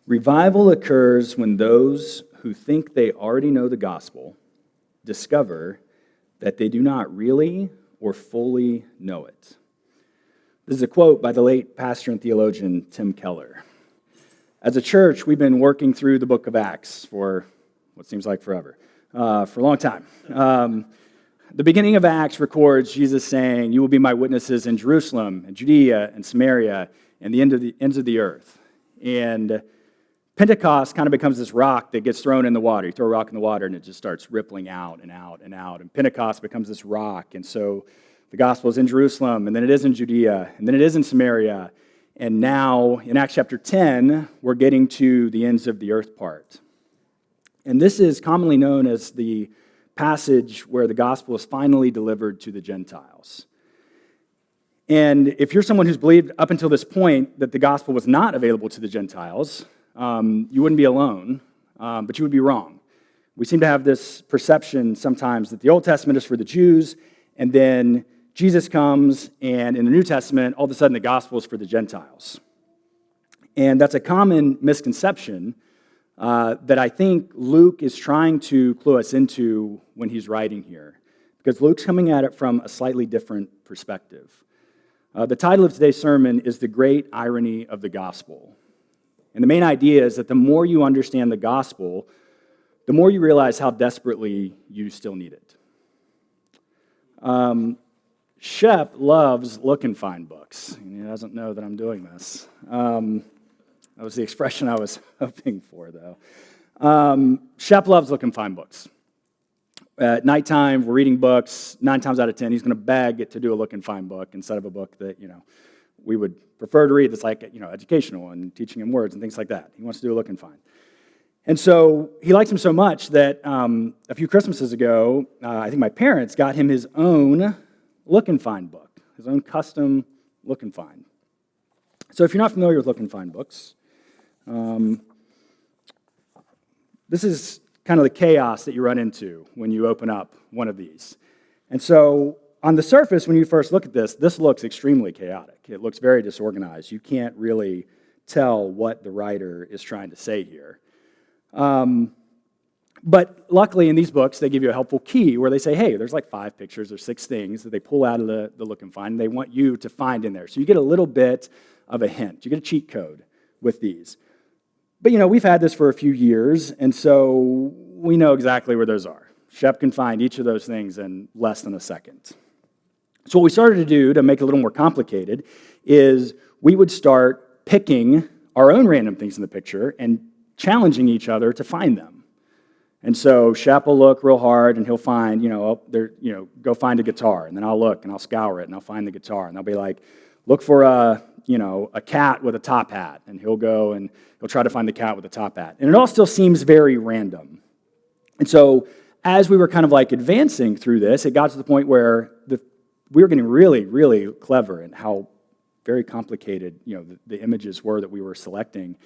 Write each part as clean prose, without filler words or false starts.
Revival occurs when those who think they already know the gospel discover that they do not really or fully know it. This is a quote by the late pastor and theologian Tim Keller. As a church, we've been working through the book of Acts for what seems like forever, for a long time. The beginning of Acts records Jesus saying, "You will be my witnesses in Jerusalem and Judea and Samaria and the ends of the earth." And Pentecost kind of becomes this rock that gets thrown in the water. You throw a rock in the water and it just starts rippling out and out and out. And Pentecost becomes this rock. And so the gospel is in Jerusalem, and then it is in Judea, and then it is in Samaria. And now in Acts chapter 10, we're getting to the ends of the earth part. And this is commonly known as the passage where the gospel is finally delivered to the Gentiles. And if you're someone who's believed up until this point that the gospel was not available to the Gentiles, you wouldn't be alone, but you would be wrong. We seem to have this perception sometimes that the Old Testament is for the Jews, and then Jesus comes, and in the New Testament, all of a sudden the gospel is for the Gentiles. And that's a common misconception that I think Luke is trying to clue us into when he's writing here, because Luke's coming at it from a slightly different perspective. The title of today's sermon is The Great Irony of the Gospel. And the main idea is that the more you understand the gospel, the more you realize how desperately you still need it. Shep loves look and find books. He doesn't know that I'm doing this. That was the expression I was hoping for, though. Shep loves look and find books. At nighttime, we're reading books. 9 times out of 10, he's going to beg to do a look and find book instead of a book that, we would prefer to read that's like, educational and teaching him words and things like that. He wants to do a look and find. And so he likes him so much that a few Christmases ago, I think my parents got him his own look and find book, his own custom look and find. So if you're not familiar with look and find books, this is kind of the chaos that you run into when you open up one of these. And so on the surface, when you first look at this looks extremely chaotic. It looks very disorganized. You can't really tell what the writer is trying to say here. But luckily in these books, they give you a helpful key where they say, hey, there's like 5 pictures or 6 things that they pull out of the look and find, and they want you to find in there. So you get a little bit of a hint. You get a cheat code with these. But, we've had this for a few years, and so we know exactly where those are. Shep can find each of those things in less than a second. So what we started to do to make it a little more complicated is we would start picking our own random things in the picture and challenging each other to find them. And so Shep will look real hard and he'll find, go find a guitar. And then I'll look and I'll scour it and I'll find the guitar. And I'll be like, look for a cat with a top hat. And he'll go and he'll try to find the cat with a top hat. And it all still seems very random. And so as we were kind of like advancing through this, it got to the point where we were getting really, really clever in how very complicated, the images were that we were selecting.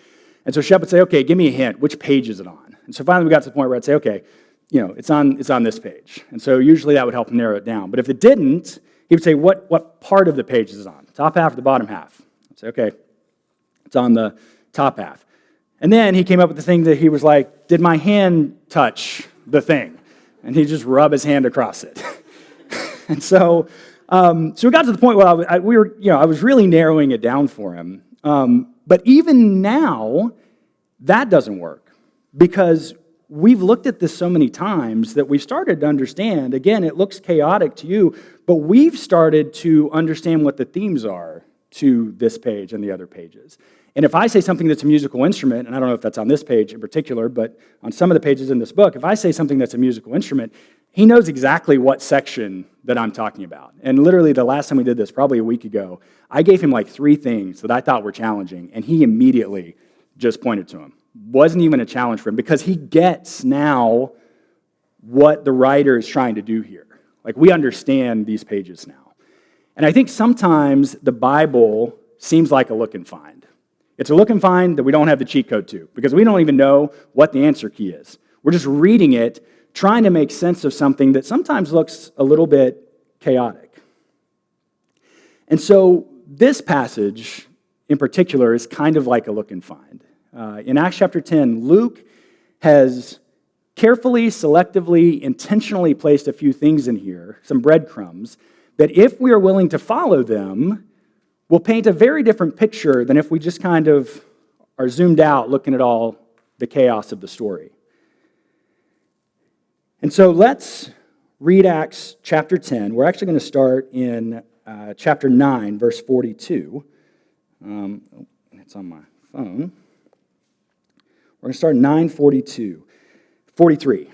And so Shep would say, okay, give me a hint. Which page is it on? And so finally we got to the point where I'd say, okay, it's on this page. And so usually that would help narrow it down. But if it didn't, he would say, what part of the page is it on? Top half or the bottom half? I'd say, okay, it's on the top half. And then he came up with the thing that he was like, did my hand touch the thing? And he'd just rub his hand across it. And so we got to the point where I was really narrowing it down for him. But even now, that doesn't work because we've looked at this so many times that we've started to understand. Again, it looks chaotic to you, but we've started to understand what the themes are to this page and the other pages. And if I say something that's a musical instrument, and I don't know if that's on this page in particular, but on some of the pages in this book, if I say something that's a musical instrument, he knows exactly what section that I'm talking about. And literally the last time we did this, probably a week ago, I gave him like 3 things that I thought were challenging, and he immediately just pointed to them. Wasn't even a challenge for him because he gets now what the writer is trying to do here. Like we understand these pages now. And I think sometimes the Bible seems like a look and find. It's a look and find that we don't have the cheat code to because we don't even know what the answer key is. We're just reading it, trying to make sense of something that sometimes looks a little bit chaotic. And so this passage in particular is kind of like a look and find. In Acts chapter 10, Luke has carefully, selectively, intentionally placed a few things in here, some breadcrumbs, that if we are willing to follow them, will paint a very different picture than if we just kind of are zoomed out looking at all the chaos of the story. And so let's read Acts chapter 10. We're actually going to start in chapter 9, verse 42. It's on my phone. We're going to start 43.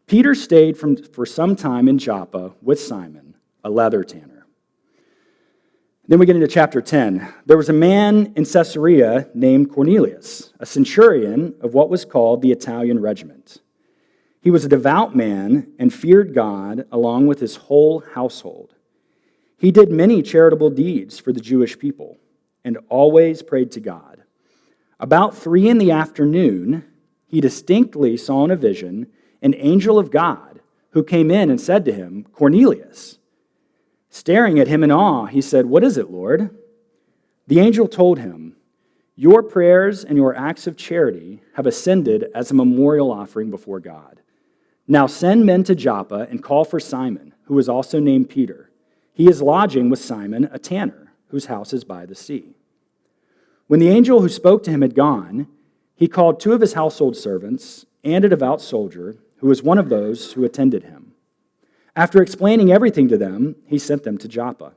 Peter stayed for some time in Joppa with Simon, a leather tanner. Then we get into chapter 10. There was a man in Caesarea named Cornelius, a centurion of what was called the Italian regiment. He was a devout man and feared God along with his whole household. He did many charitable deeds for the Jewish people and always prayed to God. About 3 p.m, he distinctly saw in a vision an angel of God who came in and said to him, "Cornelius." Staring at him in awe, he said, "What is it, Lord?" The angel told him, "Your prayers and your acts of charity have ascended as a memorial offering before God. Now send men to Joppa and call for Simon, who is also named Peter. He is lodging with Simon, a tanner, whose house is by the sea." When the angel who spoke to him had gone, he called 2 of his household servants and a devout soldier who was one of those who attended him. After explaining everything to them, he sent them to Joppa.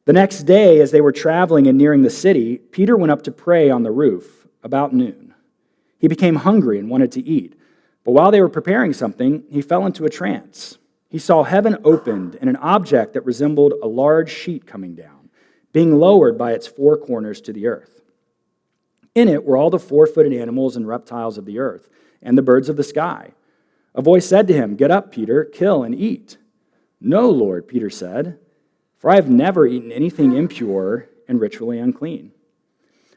The next day, as they were traveling and nearing the city, Peter went up to pray on the roof about noon. He became hungry and wanted to eat, but while they were preparing something, he fell into a trance. He saw heaven opened and an object that resembled a large sheet coming down, being lowered by its 4 corners to the earth. In it were all the 4-footed animals and reptiles of the earth, and the birds of the sky. A voice said to him, "Get up, Peter, kill and eat." "No, Lord," Peter said, "for I have never eaten anything impure and ritually unclean."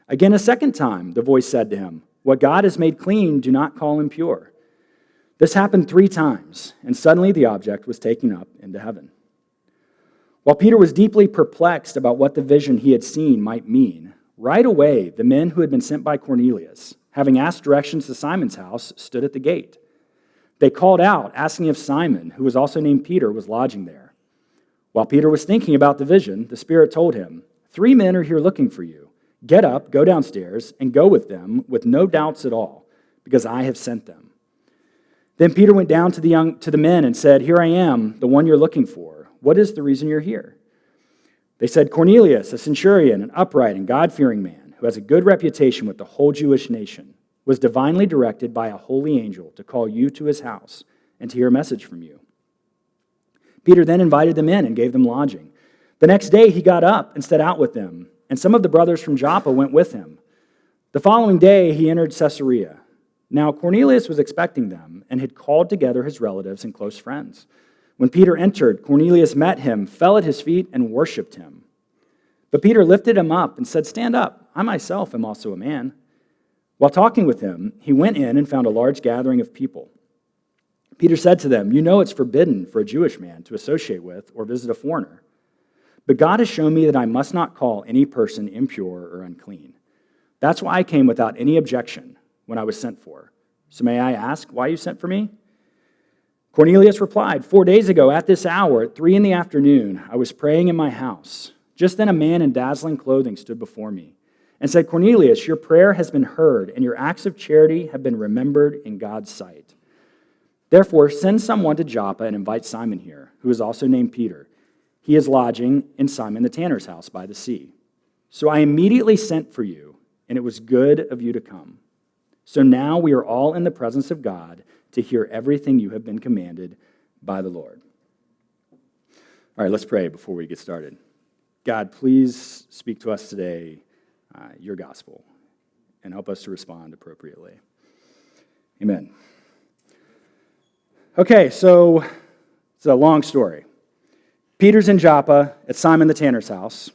Again, a second time, the voice said to him, "What God has made clean, do not call impure." This happened 3 times, and suddenly the object was taken up into heaven. While Peter was deeply perplexed about what the vision he had seen might mean, right away the men who had been sent by Cornelius, having asked directions to Simon's house, stood at the gate. They called out, asking if Simon, who was also named Peter, was lodging there. While Peter was thinking about the vision, the Spirit told him, 3 men are here looking for you. Get up, go downstairs, and go with them with no doubts at all, because I have sent them." Then Peter went down to the men and said, "Here I am, the one you're looking for. What is the reason you're here?" They said, "Cornelius, a centurion, an upright and God-fearing man, who has a good reputation with the whole Jewish nation, was divinely directed by a holy angel to call you to his house and to hear a message from you." Peter then invited them in and gave them lodging. The next day he got up and set out with them, and some of the brothers from Joppa went with him. The following day he entered Caesarea. Now Cornelius was expecting them and had called together his relatives and close friends. When Peter entered, Cornelius met him, fell at his feet, and worshipped him. But Peter lifted him up and said, "Stand up, I myself am also a man." While talking with him, he went in and found a large gathering of people. Peter said to them, "You know it's forbidden for a Jewish man to associate with or visit a foreigner. But God has shown me that I must not call any person impure or unclean. That's why I came without any objection when I was sent for. So may I ask why you sent for me?" Cornelius replied, 4 days ago at this hour, at 3 p.m, I was praying in my house. Just then a man in dazzling clothing stood before me and said, "Cornelius, your prayer has been heard, and your acts of charity have been remembered in God's sight. Therefore, send someone to Joppa and invite Simon here, who is also named Peter. He is lodging in Simon the tanner's house by the sea." So I immediately sent for you, and it was good of you to come. So now we are all in the presence of God to hear everything you have been commanded by the Lord. All right, let's pray before we get started. God, please speak to us today, your gospel, and help us to respond appropriately. Amen. Okay, so it's a long story. Peter's in Joppa at Simon the tanner's house.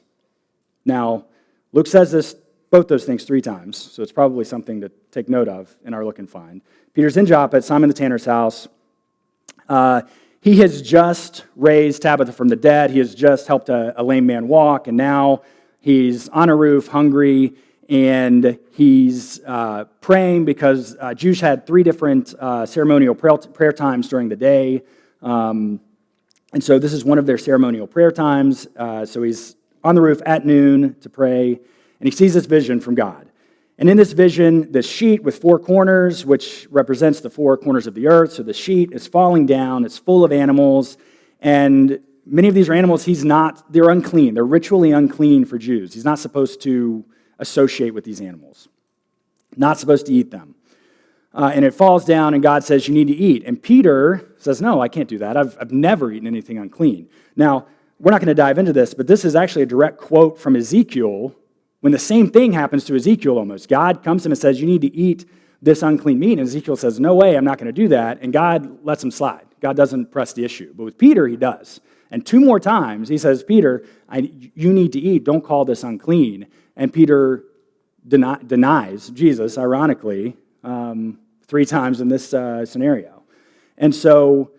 Now, Luke says both those things 3 times, so it's probably something to take note of in our look and find. Peter's in Joppa at Simon the tanner's house. He has just raised Tabitha from the dead. He has just helped a lame man walk, and now he's on a roof, hungry, and he's praying because Jews had 3 different ceremonial prayer times during the day. And so this is one of their ceremonial prayer times. So he's on the roof at noon to pray, and he sees this vision from God. And in this vision, this sheet with 4 corners, which represents the 4 corners of the earth. So the sheet is falling down. It's full of animals. And many of these are animals they're unclean. They're ritually unclean for Jews. He's not supposed to associate with these animals. Not supposed to eat them. And it falls down, and God says, you need to eat. And Peter says, no, I can't do that. I've never eaten anything unclean. Now, we're not going to dive into this, but this is actually a direct quote from Ezekiel, when the same thing happens to Ezekiel almost. God comes to him and says, you need to eat this unclean meat. And Ezekiel says, no way, I'm not going to do that. And God lets him slide. God doesn't press the issue. But with Peter, he does. And 2 more times, he says, Peter, you need to eat. Don't call this unclean. And Peter denies Jesus, ironically, 3 times in this scenario. And so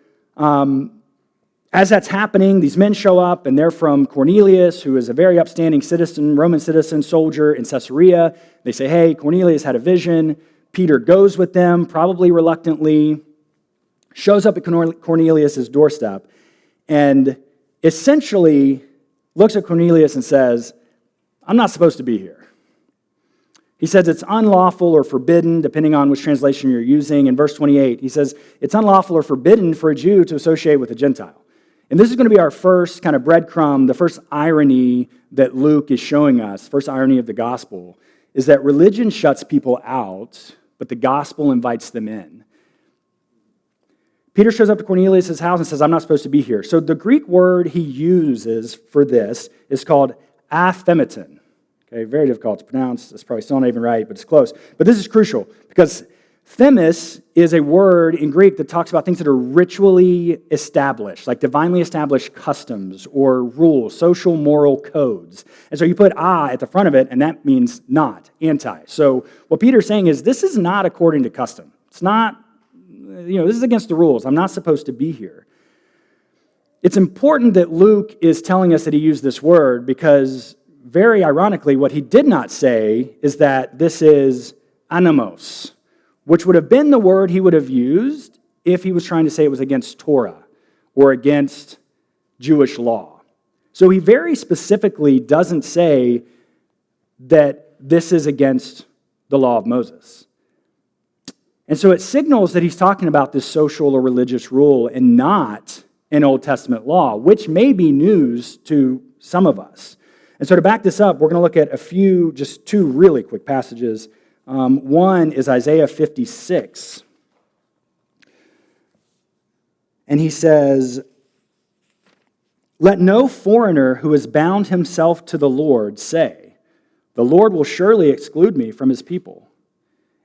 as that's happening, these men show up, and they're from Cornelius, who is a very upstanding citizen, Roman citizen, soldier in Caesarea. They say, hey, Cornelius had a vision. Peter goes with them, probably reluctantly, shows up at Cornelius' doorstep, and essentially looks at Cornelius and says, I'm not supposed to be here. He says it's unlawful or forbidden, depending on which translation you're using. In verse 28, he says it's unlawful or forbidden for a Jew to associate with a Gentile. And this is going to be our first kind of breadcrumb, the first irony that Luke is showing us, first irony of the gospel, is that religion shuts people out, but the gospel invites them in. Peter shows up to Cornelius' house and says, I'm not supposed to be here. So the Greek word he uses for this is called athematon. Okay, very difficult to pronounce. It's probably still not even right, but it's close. But this is crucial because themis is a word in Greek that talks about things that are ritually established, like divinely established customs or rules, social moral codes. And so you put at the front of it, and that means not, anti. So what Peter's saying is this is not according to custom. It's not, this is against the rules. I'm not supposed to be here. It's important that Luke is telling us that he used this word because very ironically, what he did not say is that this is anamos, which would have been the word he would have used if he was trying to say it was against Torah or against Jewish law. So he very specifically doesn't say that this is against the law of Moses. And so it signals that he's talking about this social or religious rule and not an Old Testament law, which may be news to some of us. And so to back this up, we're going to look at just 2 really quick passages. One is Isaiah 56. And he says, let no foreigner who has bound himself to the Lord say, the Lord will surely exclude me from his people.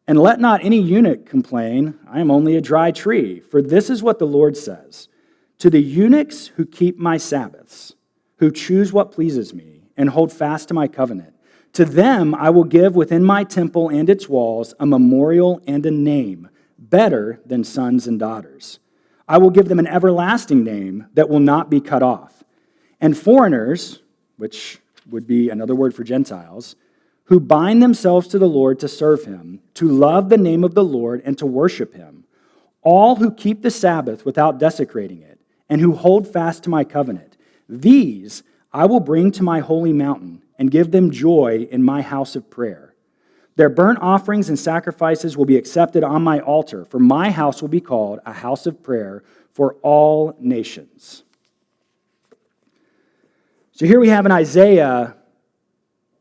And let not any eunuch complain, I am only a dry tree. For this is what the Lord says, to the eunuchs who keep my Sabbaths, who choose what pleases me, and hold fast to my covenant. To them I will give within my temple and its walls a memorial and a name, better than sons and daughters. I will give them an everlasting name that will not be cut off. And foreigners, which would be another word for Gentiles, who bind themselves to the Lord to serve him, to love the name of the Lord and to worship him, all who keep the Sabbath without desecrating it, and who hold fast to my covenant, these I will bring to my holy mountain and give them joy in my house of prayer. Their burnt offerings and sacrifices will be accepted on my altar, for my house will be called a house of prayer for all nations. So here we have in Isaiah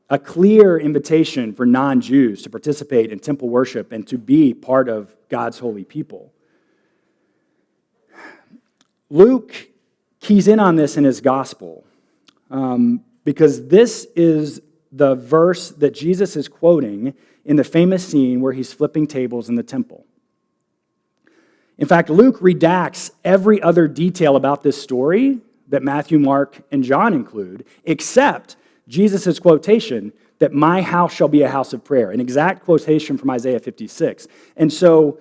a clear invitation for non-Jews to participate in temple worship and to be part of God's holy people. Luke keys in on this in his gospel. Because this is the verse that Jesus is quoting in the famous scene where he's flipping tables in the temple. In fact, Luke redacts every other detail about this story that Matthew, Mark, and John include, except Jesus' quotation that my house shall be a house of prayer, an exact quotation from Isaiah 56. And so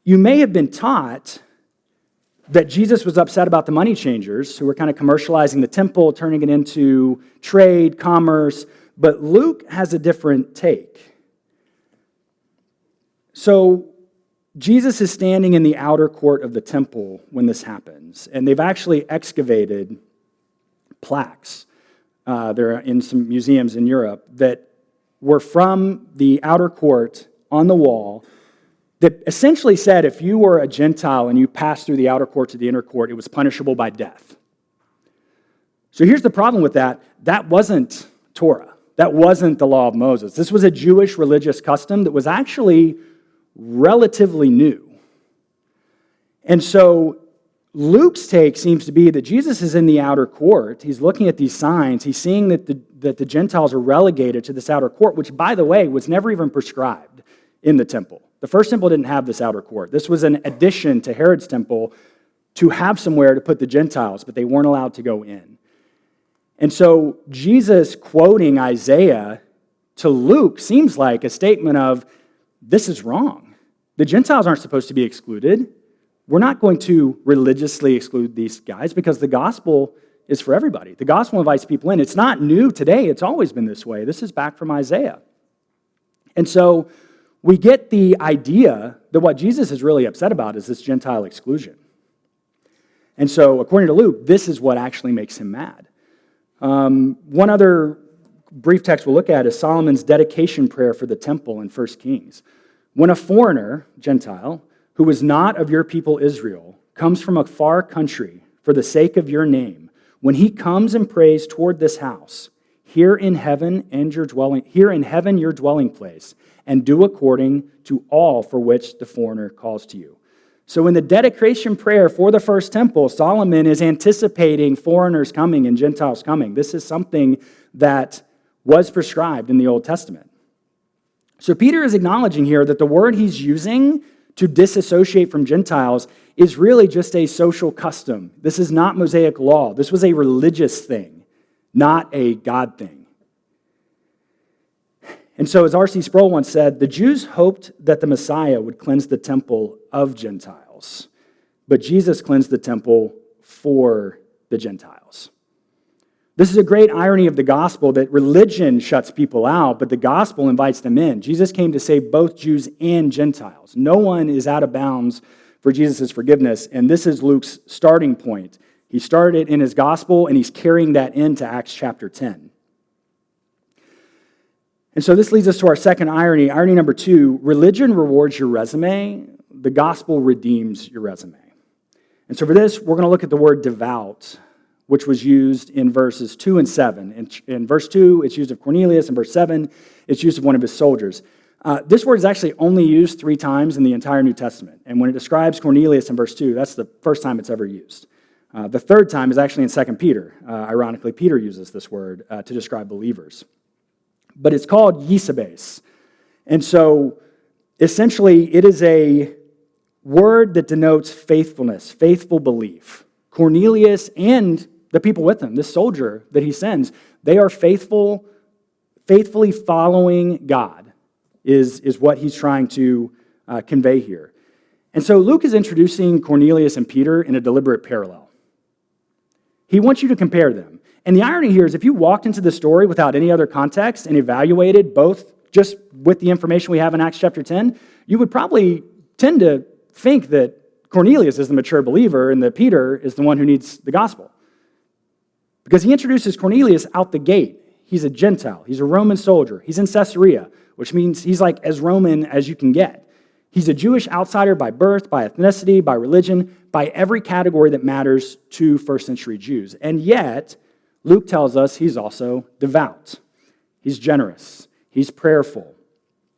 you may have been taught that Jesus was upset about the money changers who were kind of commercializing the temple, turning it into trade, commerce. But Luke has a different take. So Jesus is standing in the outer court of the temple when this happens, and they've actually excavated plaques. They're in some museums in Europe that were from the outer court on the wall that essentially said if you were a Gentile and you passed through the outer court to the inner court, it was punishable by death. So here's the problem with that. That wasn't Torah. That wasn't the law of Moses. This was a Jewish religious custom that was actually relatively new. And so Luke's take seems to be that Jesus is in the outer court. He's looking at these signs. He's seeing that the Gentiles are relegated to this outer court, which, by the way, was never even prescribed in the temple. The first temple didn't have this outer court. This was an addition to Herod's temple to have somewhere to put the Gentiles, but they weren't allowed to go in. And so Jesus quoting Isaiah to Luke seems like a statement of, this is wrong. The Gentiles aren't supposed to be excluded. We're not going to religiously exclude these guys because the gospel is for everybody. The gospel invites people in. It's not new today. It's always been this way. This is back from Isaiah. And so we get the idea that what Jesus is really upset about is this Gentile exclusion. And so according to Luke, this is what actually makes him mad. One other brief text we'll look at is Solomon's dedication prayer for the temple in 1 Kings. When a foreigner, Gentile, who is not of your people Israel, comes from a far country for the sake of your name, when he comes and prays toward this house, here in heaven your dwelling place, and do according to all for which the foreigner calls to you. So in the dedication prayer for the first temple, Solomon is anticipating foreigners coming and Gentiles coming. This is something that was prescribed in the Old Testament. So Peter is acknowledging here that the word he's using to disassociate from Gentiles is really just a social custom. This is not Mosaic law. This was a religious thing, not a God thing. And so as R.C. Sproul once said, the Jews hoped that the Messiah would cleanse the temple of Gentiles, but Jesus cleansed the temple for the Gentiles. This is a great irony of the gospel that religion shuts people out, but the gospel invites them in. Jesus came to save both Jews and Gentiles. No one is out of bounds for Jesus' forgiveness, and this is Luke's starting point. He started in his gospel, and he's carrying that into Acts chapter 10. And so this leads us to our second irony. Irony number 2, religion rewards your resume. The gospel redeems your resume. And so for this, we're going to look at the word devout, which was used in verses 2 and 7. In verse 2, it's used of Cornelius. In verse 7, it's used of one of his soldiers. This word is actually only used 3 times in the entire New Testament. And when it describes Cornelius in verse 2, that's the first time it's ever used. The third time is actually in 2 Peter. Ironically, Peter uses this word to describe believers. But it's called yisabes. And so essentially, it is a word that denotes faithfulness, faithful belief. Cornelius and the people with him, this soldier that he sends, they are faithfully following God, is what he's trying to convey here. And so Luke is introducing Cornelius and Peter in a deliberate parallel. He wants you to compare them. And the irony here is if you walked into the story without any other context and evaluated both just with the information we have in Acts chapter 10, you would probably tend to think that Cornelius is the mature believer and that Peter is the one who needs the gospel. Because he introduces Cornelius out the gate. He's a Gentile. He's a Roman soldier. He's in Caesarea, which means he's like as Roman as you can get. He's a Jewish outsider by birth, by ethnicity, by religion, by every category that matters to first century Jews. And yet, Luke tells us he's also devout. He's generous. He's prayerful.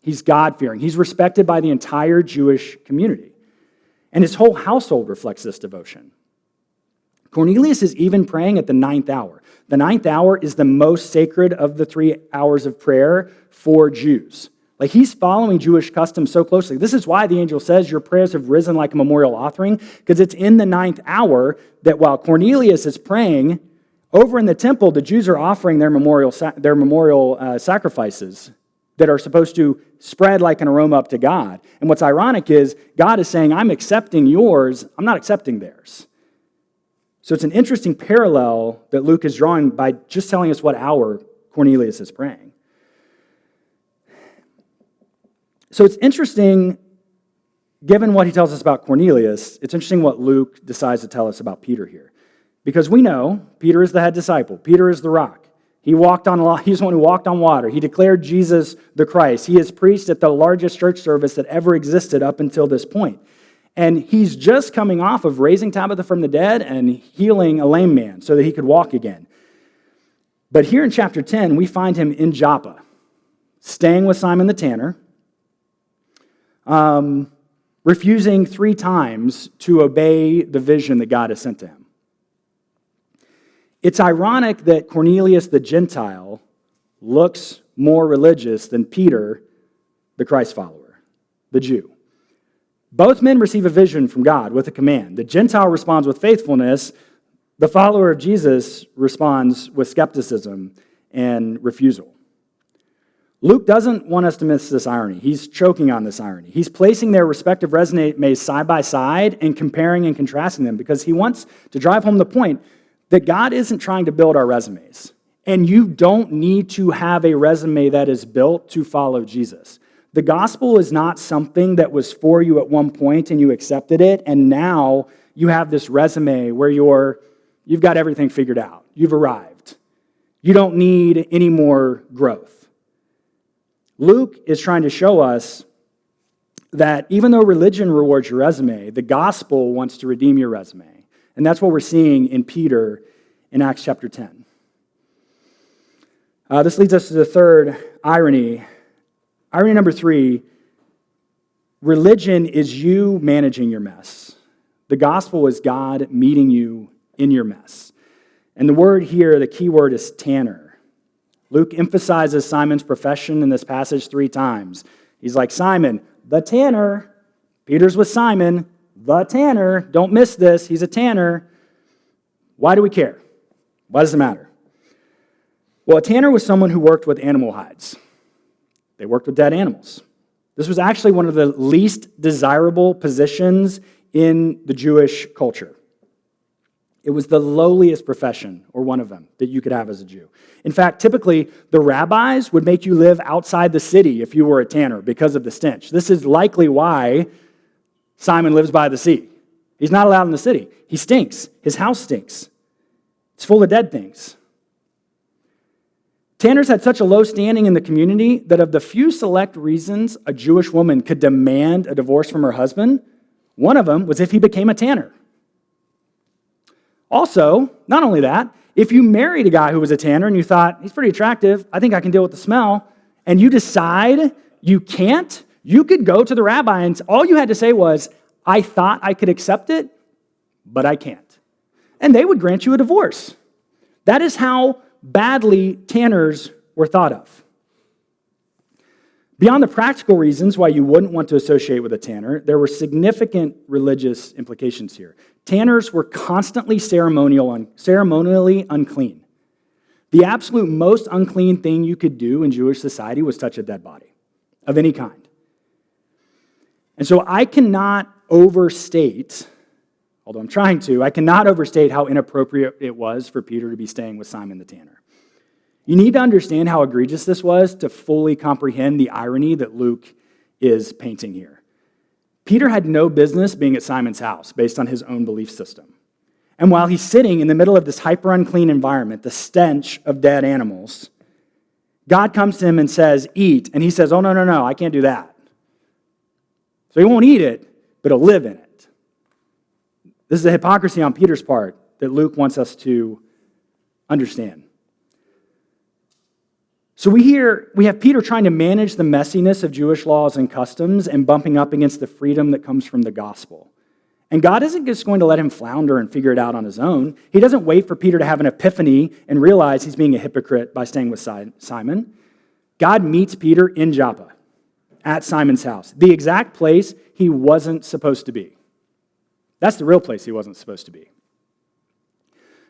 He's God-fearing. He's respected by the entire Jewish community. And his whole household reflects this devotion. Cornelius is even praying at the 9th hour. The 9th hour is the most sacred of the 3 hours of prayer for Jews. Like he's following Jewish customs so closely. This is why the angel says your prayers have risen like a memorial offering, because it's in the 9th hour that while Cornelius is praying, over in the temple, the Jews are offering their memorial sacrifices that are supposed to spread like an aroma up to God. And what's ironic is God is saying, I'm accepting yours, I'm not accepting theirs. So it's an interesting parallel that Luke is drawing by just telling us what hour Cornelius is praying. So it's interesting, given what he tells us about Cornelius, it's interesting what Luke decides to tell us about Peter here. Because we know Peter is the head disciple. Peter is the rock. He's the one who walked on water. He declared Jesus the Christ. He has preached at the largest church service that ever existed up until this point. And he's just coming off of raising Tabitha from the dead and healing a lame man so that he could walk again. But here in chapter 10, we find him in Joppa, staying with Simon the tanner, refusing 3 times to obey the vision that God has sent to him. It's ironic that Cornelius the Gentile looks more religious than Peter, the Christ follower, the Jew. Both men receive a vision from God with a command. The Gentile responds with faithfulness. The follower of Jesus responds with skepticism and refusal. Luke doesn't want us to miss this irony. He's choking on this irony. He's placing their respective resumes side by side and comparing and contrasting them because he wants to drive home the point that God isn't trying to build our resumes. And you don't need to have a resume that is built to follow Jesus. The gospel is not something that was for you at one point and you accepted it, and now you have this resume where you've got everything figured out. You've arrived. You don't need any more growth. Luke is trying to show us that even though religion rewards your resume, the gospel wants to redeem your resume. And that's what we're seeing in Peter in Acts chapter 10. This leads us to the third irony. Irony number 3, religion is you managing your mess. The gospel is God meeting you in your mess. And the word here, the key word is tanner. Luke emphasizes Simon's profession in this passage 3 times. He's like, Simon, the tanner. Peter's with Simon, the tanner. Don't miss this. He's a tanner. Why do we care? Why does it matter? Well, a tanner was someone who worked with animal hides. They worked with dead animals. This was actually one of the least desirable positions in the Jewish culture. It was the lowliest profession, or one of them, that you could have as a Jew. In fact, typically, the rabbis would make you live outside the city if you were a tanner because of the stench. This is likely why Simon lives by the sea. He's not allowed in the city. He stinks. His house stinks. It's full of dead things. Tanners had such a low standing in the community that of the few select reasons a Jewish woman could demand a divorce from her husband, one of them was if he became a tanner. Also, not only that, if you married a guy who was a tanner and you thought, he's pretty attractive, I think I can deal with the smell, and you decide you can't, you could go to the rabbi and all you had to say was, I thought I could accept it, but I can't. And they would grant you a divorce. That is how badly tanners were thought of. Beyond the practical reasons why you wouldn't want to associate with a tanner, there were significant religious implications here. Tanners were constantly ceremonially unclean. The absolute most unclean thing you could do in Jewish society was touch a dead body of any kind. And so I cannot overstate, although I'm trying to, I cannot overstate how inappropriate it was for Peter to be staying with Simon the tanner. You need to understand how egregious this was to fully comprehend the irony that Luke is painting here. Peter had no business being at Simon's house based on his own belief system. And while he's sitting in the middle of this hyper-unclean environment, the stench of dead animals, God comes to him and says, eat. And he says, oh, no, I can't do that. So he won't eat it, but he'll live in it. This is a hypocrisy on Peter's part that Luke wants us to understand. So we have Peter trying to manage the messiness of Jewish laws and customs and bumping up against the freedom that comes from the gospel. And God isn't just going to let him flounder and figure it out on his own. He doesn't wait for Peter to have an epiphany and realize he's being a hypocrite by staying with Simon. God meets Peter in Joppa at Simon's house, the exact place he wasn't supposed to be. That's the real place he wasn't supposed to be.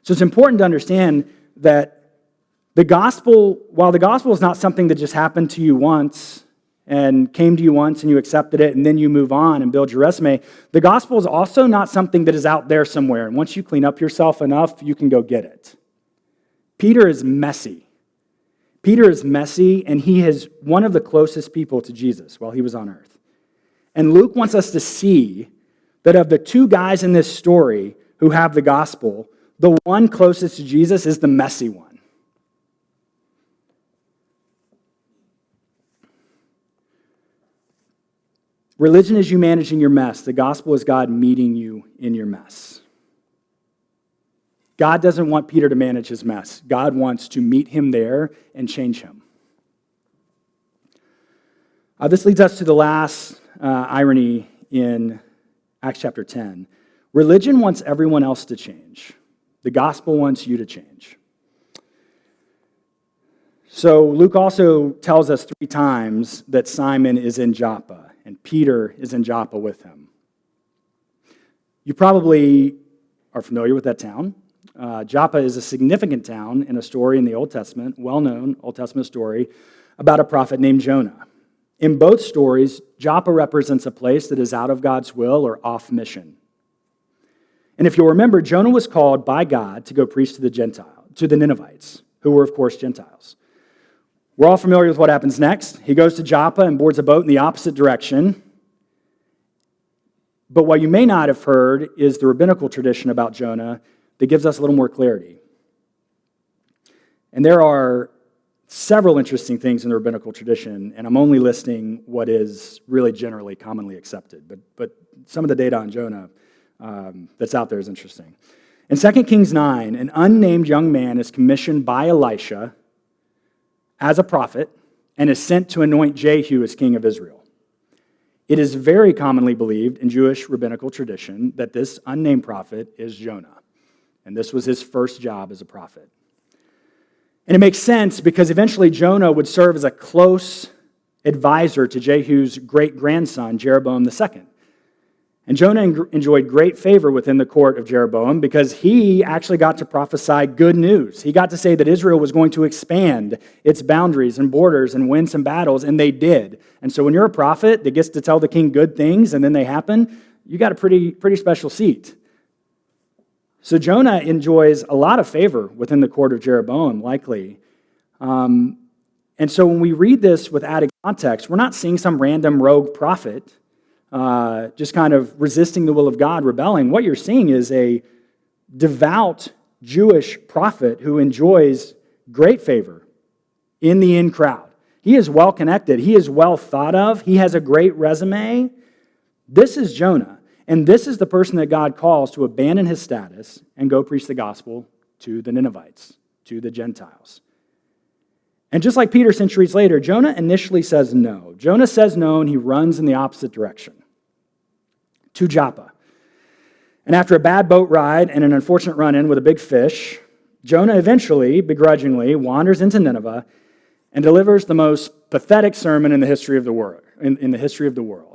So it's important to understand that while the gospel is not something that just happened to you once and came to you once and you accepted it and then you move on and build your resume, the gospel is also not something that is out there somewhere. And once you clean up yourself enough, you can go get it. Peter is messy. Peter is messy, and he is one of the closest people to Jesus while he was on earth. And Luke wants us to see that of the two guys in this story who have the gospel, the one closest to Jesus is the messy one. Religion is you managing your mess. The gospel is God meeting you in your mess. God doesn't want Peter to manage his mess. God wants to meet him there and change him. This leads us to the last irony in Acts chapter 10. Religion wants everyone else to change. The gospel wants you to change. So Luke also tells us 3 times that Simon is in Joppa, and Peter is in Joppa with him. You probably are familiar with that town. Joppa is a significant town in a story in the Old Testament, well-known Old Testament story, about a prophet named Jonah. In both stories, Joppa represents a place that is out of God's will or off mission. And if you'll remember, Jonah was called by God to go preach to the Ninevites, who were, of course, Gentiles. We're all familiar with what happens next. He goes to Joppa and boards a boat in the opposite direction. But what you may not have heard is the rabbinical tradition about Jonah that gives us a little more clarity. And there are several interesting things in the rabbinical tradition, and I'm only listing what is really generally commonly accepted. But some of the data on Jonah that's out there is interesting. In 2 Kings 9, an unnamed young man is commissioned by Elisha as a prophet and is sent to anoint Jehu as king of Israel. It is very commonly believed in Jewish rabbinical tradition that this unnamed prophet is Jonah, and this was his first job as a prophet. And it makes sense because eventually Jonah would serve as a close advisor to Jehu's great-grandson, Jeroboam II. And Jonah enjoyed great favor within the court of Jeroboam because he actually got to prophesy good news. He got to say that Israel was going to expand its boundaries and borders and win some battles, and they did. And so when you're a prophet that gets to tell the king good things and then they happen, you got a pretty special seat. So Jonah enjoys a lot of favor within the court of Jeroboam, likely. And so when we read this with added context, we're not seeing some random rogue prophet just kind of resisting the will of God, rebelling. What you're seeing is a devout Jewish prophet who enjoys great favor in the in crowd. He is well connected. He is well thought of. He has a great resume. This is Jonah. And this is the person that God calls to abandon his status and go preach the gospel to the Ninevites, to the Gentiles. And just like Peter centuries later, Jonah initially says no. Jonah says no, and he runs in the opposite direction, to Joppa. And after a bad boat ride and an unfortunate run-in with a big fish, Jonah eventually, begrudgingly, wanders into Nineveh and delivers the most pathetic sermon in the history of the world. In the history of the world.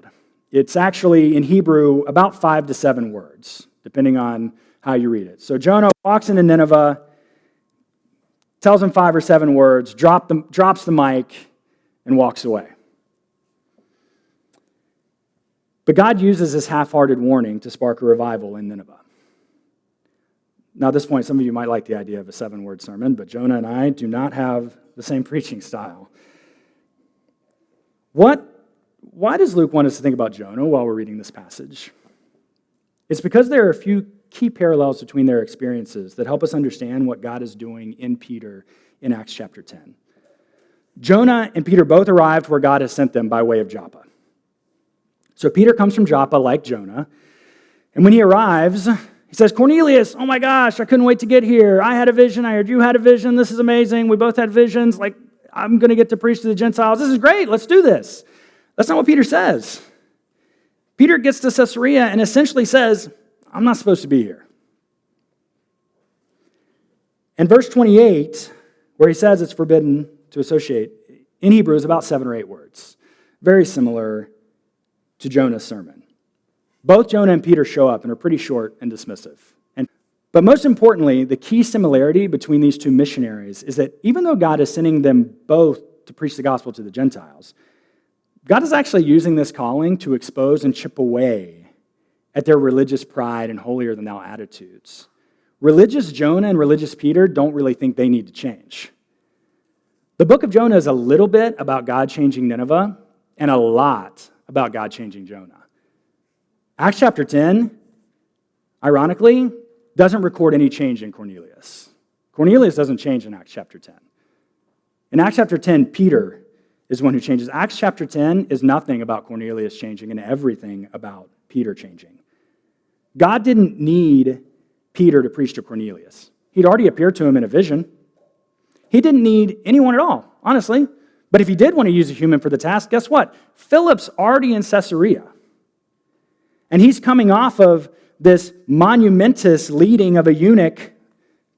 It's actually, in Hebrew, about 5 to 7 words, depending on how you read it. So Jonah walks into Nineveh, tells them 5 or 7 words, drops the mic, and walks away. But God uses this half-hearted warning to spark a revival in Nineveh. Now, at this point, some of you might like the idea of a 7-word sermon, but Jonah and I do not have the same preaching style. Why does Luke want us to think about Jonah while we're reading this passage? It's because there are a few key parallels between their experiences that help us understand what God is doing in Peter in Acts chapter 10. Jonah and Peter both arrived where God has sent them by way of Joppa. So Peter comes from Joppa like Jonah, and when he arrives, he says, "Cornelius, oh my gosh, I couldn't wait to get here. I had a vision, I heard you had a vision, this is amazing, we both had visions, I'm going to get to preach to the Gentiles, this is great, let's do this." That's not what Peter says. Peter gets to Caesarea and essentially says, "I'm not supposed to be here." And verse 28, where he says it's forbidden to associate, in Hebrew is about 7 or 8 words. Very similar to Jonah's sermon. Both Jonah and Peter show up and are pretty short and dismissive. But most importantly, the key similarity between these two missionaries is that even though God is sending them both to preach the gospel to the Gentiles, God is actually using this calling to expose and chip away at their religious pride and holier-than-thou attitudes. Religious Jonah and religious Peter don't really think they need to change. The book of Jonah is a little bit about God changing Nineveh and a lot about God changing Jonah. Acts chapter 10, ironically, doesn't record any change in Cornelius. Cornelius doesn't change in Acts chapter 10. In Acts chapter 10, Peter is one who changes. Acts chapter 10 is nothing about Cornelius changing and everything about Peter changing. God didn't need Peter to preach to Cornelius. He'd already appeared to him in a vision. He didn't need anyone at all, honestly. But if he did want to use a human for the task, guess what? Philip's already in Caesarea. And he's coming off of this monumentous leading of a eunuch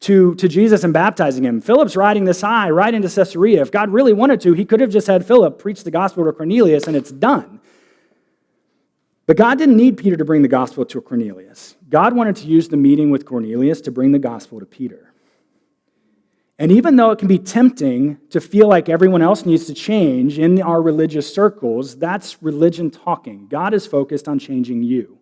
to Jesus and baptizing him. Philip's riding this high right into Caesarea. If God really wanted to, he could have just had Philip preach the gospel to Cornelius and it's done. But God didn't need Peter to bring the gospel to Cornelius. God wanted to use the meeting with Cornelius to bring the gospel to Peter. And even though it can be tempting to feel like everyone else needs to change in our religious circles, that's religion talking. God is focused on changing you.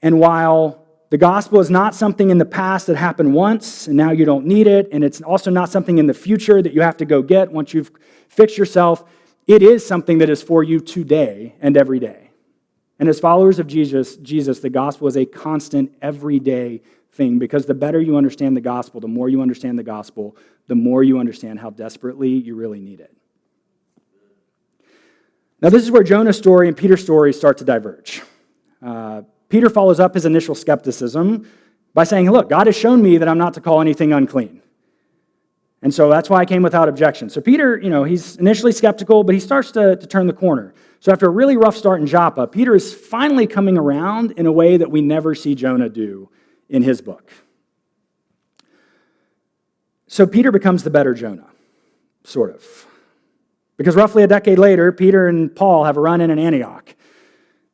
And while the gospel is not something in the past that happened once and now you don't need it, and it's also not something in the future that you have to go get once you've fixed yourself, it is something that is for you today and every day. And as followers of Jesus, the gospel is a constant, everyday thing, because the better you understand the gospel, the more you understand the gospel, the more you understand how desperately you really need it. Now, this is where Jonah's story and Peter's story start to diverge. Peter follows up his initial skepticism by saying, look, God has shown me that I'm not to call anything unclean. And so that's why I came without objection. So Peter, he's initially skeptical, but he starts to turn the corner. So after a really rough start in Joppa, Peter is finally coming around in a way that we never see Jonah do in his book. So Peter becomes the better Jonah, sort of. Because roughly a decade later, Peter and Paul have a run-in Antioch.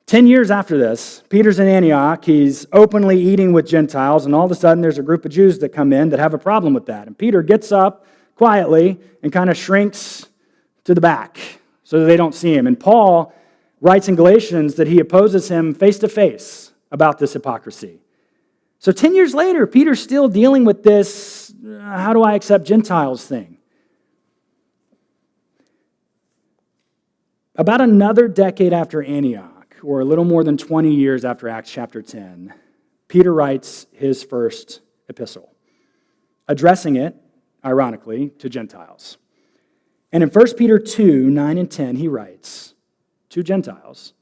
10 years after this, Peter's in Antioch. He's openly eating with Gentiles, and all of a sudden there's a group of Jews that come in that have a problem with that. And Peter gets up quietly and kind of shrinks to the back so that they don't see him. And Paul writes in Galatians that he opposes him face to face about this hypocrisy. So 10 years later, Peter's still dealing with this, how do I accept Gentiles thing? About another decade after Antioch, or a little more than 20 years after Acts chapter 10, Peter writes his first epistle, addressing it, ironically, to Gentiles. And in 1 Peter 2, 9 and 10, he writes to Gentiles,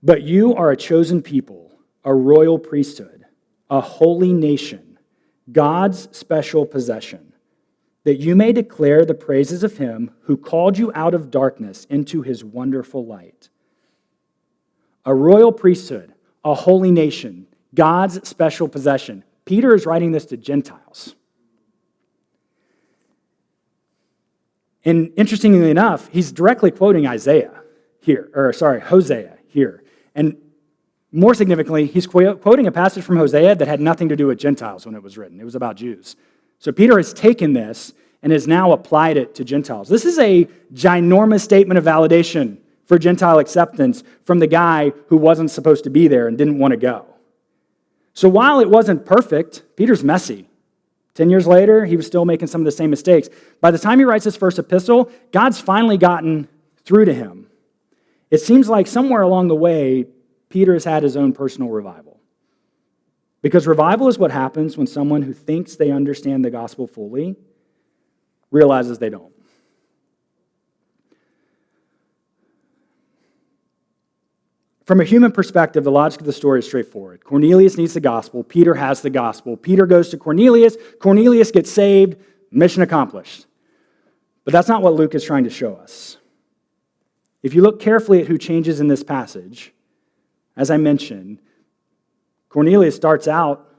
"But you are a chosen people, a royal priesthood, a holy nation, God's special possession, that you may declare the praises of him who called you out of darkness into his wonderful light." A royal priesthood, a holy nation, God's special possession. Peter is writing this to Gentiles. And interestingly enough, he's directly quoting Hosea here. And more significantly, he's quoting a passage from Hosea that had nothing to do with Gentiles when it was written. It was about Jews. So Peter has taken this and has now applied it to Gentiles. This is a ginormous statement of validation for Gentile acceptance from the guy who wasn't supposed to be there and didn't want to go. So while it wasn't perfect, Peter's messy. 10 years later, he was still making some of the same mistakes. By the time he writes his first epistle, God's finally gotten through to him. It seems like somewhere along the way, Peter has had his own personal revival. Because revival is what happens when someone who thinks they understand the gospel fully realizes they don't. From a human perspective, the logic of the story is straightforward. Cornelius needs the gospel. Peter has the gospel. Peter goes to Cornelius. Cornelius gets saved. Mission accomplished. But that's not what Luke is trying to show us. If you look carefully at who changes in this passage, as I mentioned, Cornelius starts out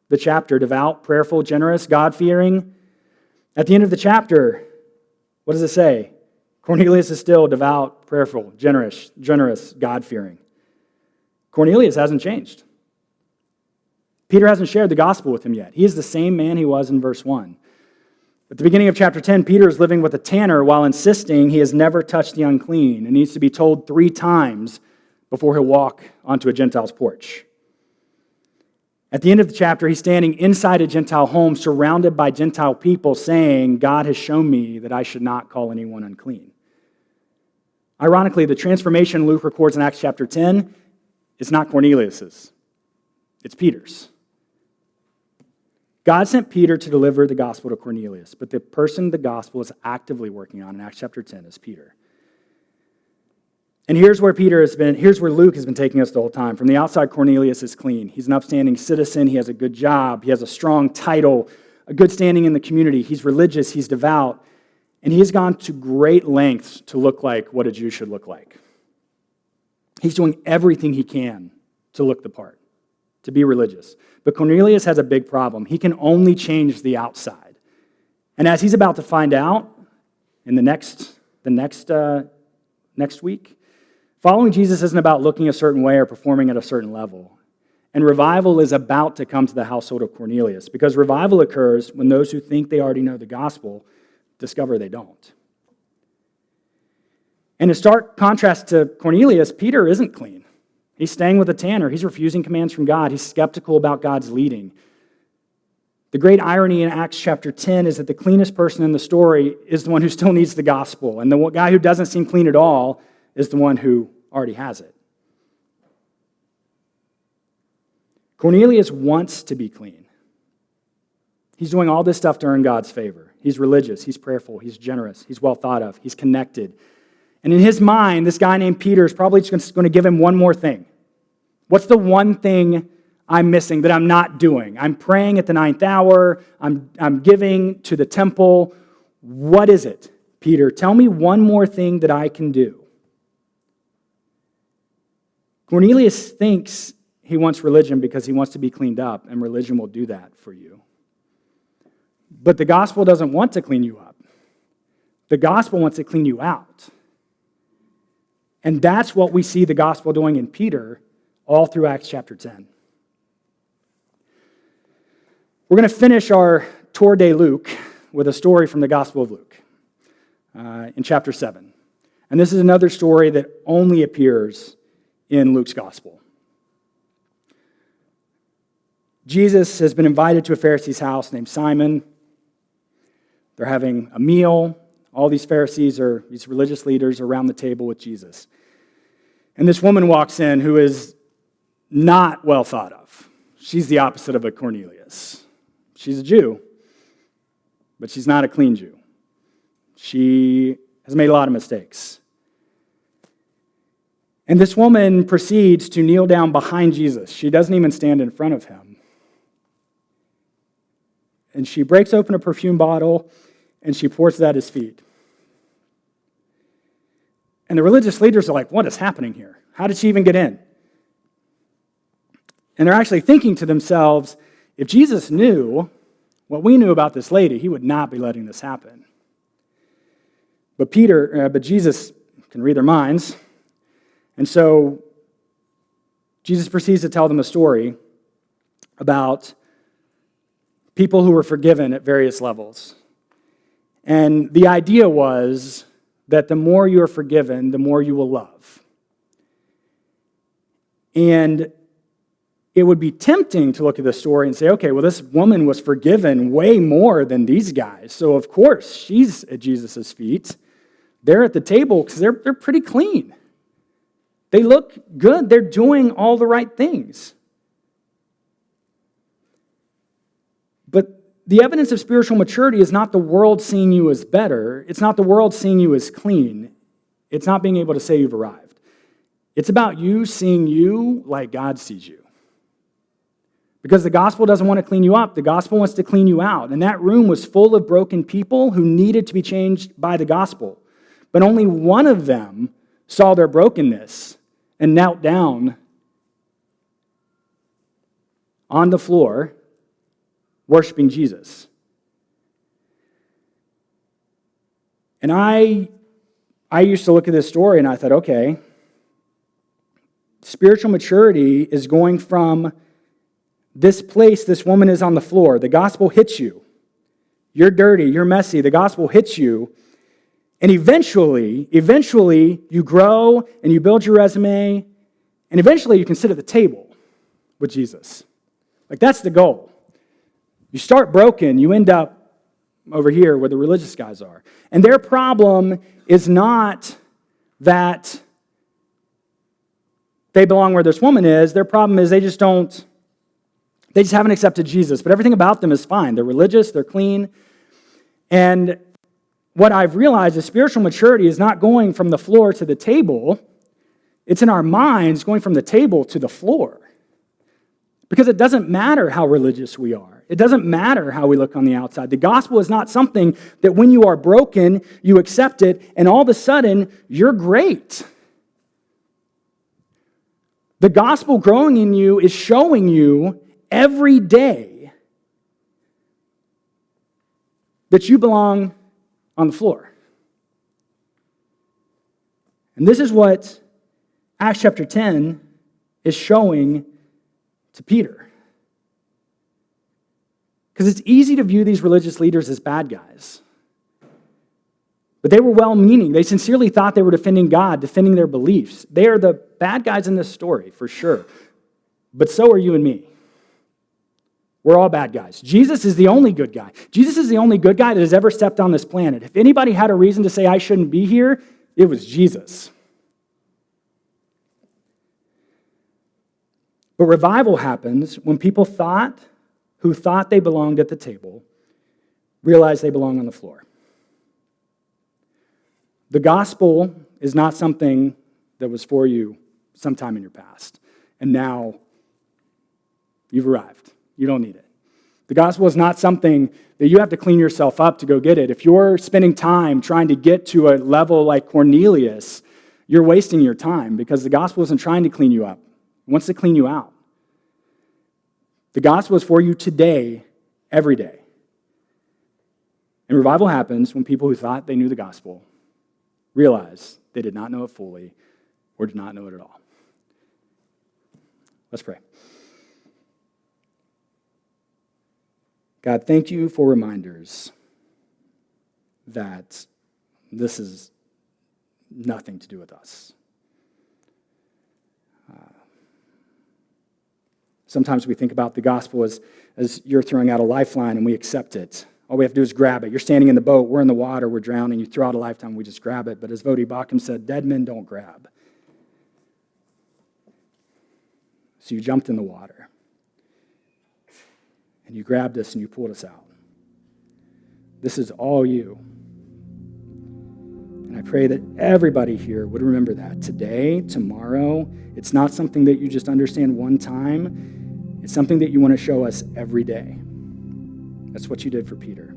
the chapter devout, prayerful, generous, God-fearing. At the end of the chapter, what does it say? Cornelius is still devout, prayerful, generous, God-fearing. Cornelius hasn't changed. Peter hasn't shared the gospel with him yet. He is the same man he was in verse 1. At the beginning of chapter 10, Peter is living with a tanner while insisting he has never touched the unclean and needs to be told 3 times before he'll walk onto a Gentile's porch. At the end of the chapter, he's standing inside a Gentile home surrounded by Gentile people saying, God has shown me that I should not call anyone unclean. Ironically, the transformation Luke records in Acts chapter 10 is not Cornelius's. It's Peter's. God sent Peter to deliver the gospel to Cornelius, but the person the gospel is actively working on in Acts chapter 10 is Peter. And here's where Luke has been taking us the whole time. From the outside, Cornelius is clean. He's an upstanding citizen. He has a good job. He has a strong title, a good standing in the community. He's religious. He's devout. And he has gone to great lengths to look like what a Jew should look like. He's doing everything he can to look the part, to be religious. But Cornelius has a big problem. He can only change the outside. And as he's about to find out in the next week, following Jesus isn't about looking a certain way or performing at a certain level. And revival is about to come to the household of Cornelius, because revival occurs when those who think they already know the gospel discover they don't. And in stark contrast to Cornelius, Peter isn't clean. He's staying with a tanner. He's refusing commands from God. He's skeptical about God's leading. The great irony in Acts chapter 10 is that the cleanest person in the story is the one who still needs the gospel, and the guy who doesn't seem clean at all is the one who already has it. Cornelius wants to be clean. He's doing all this stuff to earn God's favor. He's religious, he's prayerful, he's generous, he's well thought of, he's connected. And in his mind, this guy named Peter is probably just going to give him one more thing. What's the one thing I'm missing that I'm not doing? I'm praying at the 9th hour, I'm giving to the temple. What is it, Peter? Tell me one more thing that I can do. Cornelius thinks he wants religion because he wants to be cleaned up, and religion will do that for you. But the gospel doesn't want to clean you up. The gospel wants to clean you out. And that's what we see the gospel doing in Peter all through Acts chapter 10. We're going to finish our Tour de Luke with a story from the Gospel of Luke in chapter 7. And this is another story that only appears in Luke's gospel. Jesus has been invited to a Pharisee's house named Simon. They're having a meal. All these Pharisees are these religious leaders around the table with Jesus. And this woman walks in who is not well thought of. She's the opposite of a Cornelius. She's a Jew, but she's not a clean Jew. She has made a lot of mistakes. And this woman proceeds to kneel down behind Jesus. She doesn't even stand in front of him. And she breaks open a perfume bottle and she pours it at his feet. And the religious leaders are like, what is happening here? How did she even get in? And they're actually thinking to themselves, if Jesus knew what we knew about this lady, he would not be letting this happen. But Jesus can read their minds. And so Jesus proceeds to tell them a story about people who were forgiven at various levels. And the idea was that the more you are forgiven, the more you will love. And it would be tempting to look at this story and say, okay, well, this woman was forgiven way more than these guys. So, of course, she's at Jesus' feet. They're at the table because they're pretty clean. They look good. They're doing all the right things. But the evidence of spiritual maturity is not the world seeing you as better. It's not the world seeing you as clean. It's not being able to say you've arrived. It's about you seeing you like God sees you. Because the gospel doesn't want to clean you up. The gospel wants to clean you out. And that room was full of broken people who needed to be changed by the gospel. But only one of them saw their brokenness and knelt down on the floor worshiping Jesus. And I used to look at this story and I thought, okay, spiritual maturity is going from this place, this woman is on the floor. The gospel hits you. You're dirty, you're messy. The gospel hits you. And eventually, you grow and you build your resume, and eventually you can sit at the table with Jesus. Like, that's the goal. You start broken, you end up over here where the religious guys are. And their problem is not that they belong where this woman is. Their problem is they just haven't accepted Jesus. But everything about them is fine. They're religious, they're clean. And what I've realized is spiritual maturity is not going from the floor to the table. It's in our minds going from the table to the floor. Because it doesn't matter how religious we are. It doesn't matter how we look on the outside. The gospel is not something that when you are broken, you accept it, and all of a sudden, you're great. The gospel growing in you is showing you every day that you belong on the floor. And this is what Acts chapter 10 is showing to Peter. Because it's easy to view these religious leaders as bad guys. But they were well-meaning. They sincerely thought they were defending God, defending their beliefs. They are the bad guys in this story, for sure. But so are you and me. We're all bad guys. Jesus is the only good guy. Jesus is the only good guy that has ever stepped on this planet. If anybody had a reason to say I shouldn't be here, it was Jesus. But revival happens when people who thought they belonged at the table realize they belong on the floor. The gospel is not something that was for you sometime in your past, and now you've arrived. You don't need it. The gospel is not something that you have to clean yourself up to go get it. If you're spending time trying to get to a level like Cornelius, you're wasting your time because the gospel isn't trying to clean you up. It wants to clean you out. The gospel is for you today, every day. And revival happens when people who thought they knew the gospel realize they did not know it fully or did not know it at all. Let's pray. God, thank you for reminders that this is nothing to do with us. Sometimes we think about the gospel as you're throwing out a lifeline and we accept it. All we have to do is grab it. You're standing in the boat, we're in the water, we're drowning, you throw out a lifeline, we just grab it. But as Vodi Bakum said, dead men don't grab. So you jumped in the water. And you grabbed us and you pulled us out. This is all you. And I pray that everybody here would remember that today, tomorrow. It's not something that you just understand one time. It's something that you want to show us every day. That's what you did for Peter.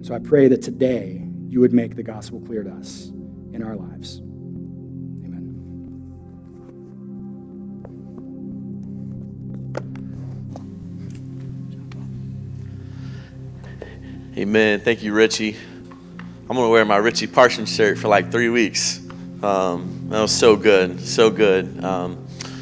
So I pray that today you would make the gospel clear to us in our lives. Amen. Thank you, Richie. I'm going to wear my Richie Parsons shirt for like 3 weeks. That was so good. So good.